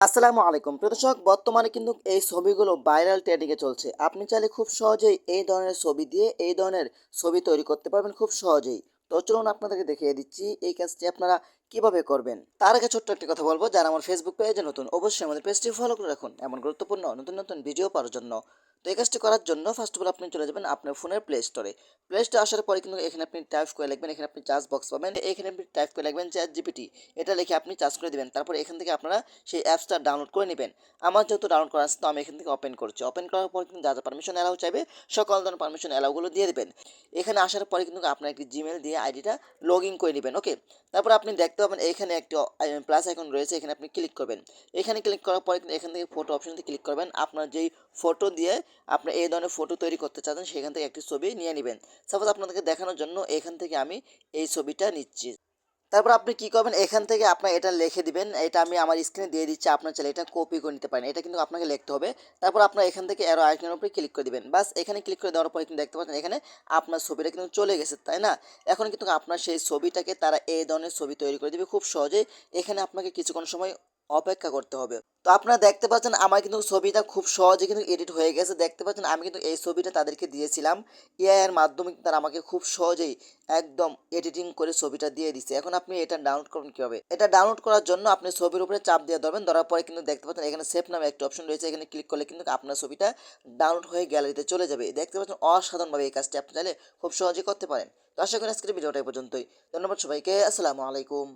আসসালামু আলাইকুম প্রিয় দর্শক, বর্তমানে কিন্তু এই ছবিগুলো ভাইরাল ট্রেন্ডিংয়ে চলছে। আপনি চাইলে খুব সহজেই এই ধরনের ছবি দিয়ে এই ধরনের ছবি তৈরি করতে পারবেন খুব সহজেই। তো চলুন আপনাদেরকে দেখিয়ে দিচ্ছি এই কাজটি আপনারা কিভাবে করবেন। তার আগে ছোট্ট একটি কথা বলবো, যারা আমার ফেসবুক পেজে নতুন অবশ্যই আমাদের পেজটি ফলো করে রাখুন এমন গুরুত্বপূর্ণ নতুন নতুন ভিডিও পাওয়ার জন্য। তো এই কাজটি করার জন্য ফার্স্ট অফ অল আপনি চলে যাবেন আপনার ফোনের প্লে স্টোরে। প্লে স্টোরে আসার পরে কিন্তু এখানে আপনি টাইপ করে লিখবেন, এখানে আপনি চার্জ বক্স পাবেন, এখানে আপনি টাইপ করে লিখবেন চ্যাট জিপিটি। এটা লিখে আপনি চার্জ করে দিবেন, তারপর এখান থেকে আপনারা সেই অ্যাপসটা ডাউনলোড করে নেবেন। আমার যেহেতু ডাউনলোড করা আছে তো আমি এখান থেকে ওপেন করছি। ওপেন করার পর কিন্তু যা যা পারমিশন অ্যালাউ চাইবে সকল ধরনের পারমিশন অ্যালাউগুলো দিয়ে দেবেন। এখানে আসার পরে কিন্তু আপনার একটি জিমেল দিয়ে আইডিটা লগ ইন করে নেবেন। ওকে, তারপর আপনি দেখতে পাবেন এখানে একটি প্লাস আইকন রয়েছে, এখানে আপনি ক্লিক করবেন। এখানে ক্লিক করার পরে কিন্তু এখান থেকে ফটো অপশনতে ক্লিক করবেন। আপনার যেই ফটো দিয়ে আপনি এই ধরনের ফটো তৈরি করতে চাচ্ছেন সেখান থেকে একটি ছবি নিয়ে নেবেন। সাপোজ আপনাদেরকে দেখানোর জন্য এখান থেকে আমি এই ছবিটা নিচ্ছি। তারপর আপনি কি করবেন, এখান থেকে আপনার এটা লিখে দিবেন। এটা আমি আমার স্ক্রিনে দিয়ে দিচ্ছি, আপনার চাইলে এটা কপি করে নিতে পারেন। এটা কিন্তু আপনাকে লিখতে হবে। তারপর আপনার এখান থেকে অ্যারো আইকনের উপরে ক্লিক করে দিবেন। বাস এখানে ক্লিক করে দেওয়ার পরে কিন্তু দেখতে পাচ্ছেন এখানে আপনার ছবিটা কিন্তু চলে গেছে, তাই না? এখন কিন্তু আপনার সেই ছবিটাকে তারা এই ধরনের ছবি তৈরি করে দিবে খুব সহজেই। এখানে আপনাকে কিছুক্ষণ সময় অপেক্ষা করতে হবে। তো আপনারা দেখতে পাচ্ছেন আমার কিন্তু ছবিটা খুব সহজে কিন্তু এডিট হয়ে গেছে। দেখতে পাচ্ছেন আমি কিন্তু এই ছবিটা তাদেরকে দিয়েছিলাম। এআই এর মাধ্যমে কিন্তু তারা আমাকে খুব সহজেই একদম এডিটিং করে ছবিটা দিয়ে দিচ্ছে। এখন আপনি এটা ডাউনলোড করবেন কিভাবে? এটা ডাউনলোড করার জন্য আপনি ছবির উপরে চাপ দিয়ে ধরবেন। ধরার পরে কিন্তু দেখতে পাচ্ছেন এখানে সেভ নামে একটা অপশন রয়েছে। এখানে ক্লিক করলে কিন্তু আপনার ছবিটা ডাউনলোড হয়ে গ্যালারিতে চলে যাবে। দেখতে পাচ্ছেন অসাধারণভাবে এই কাজটি আপনি চাইলে খুব সহজেই করতে পারেন। তো আশা করি আজকের ভিডিওটা এই পর্যন্তই। ধন্যবাদ সবাইকে। আসসালামু আলাইকুম।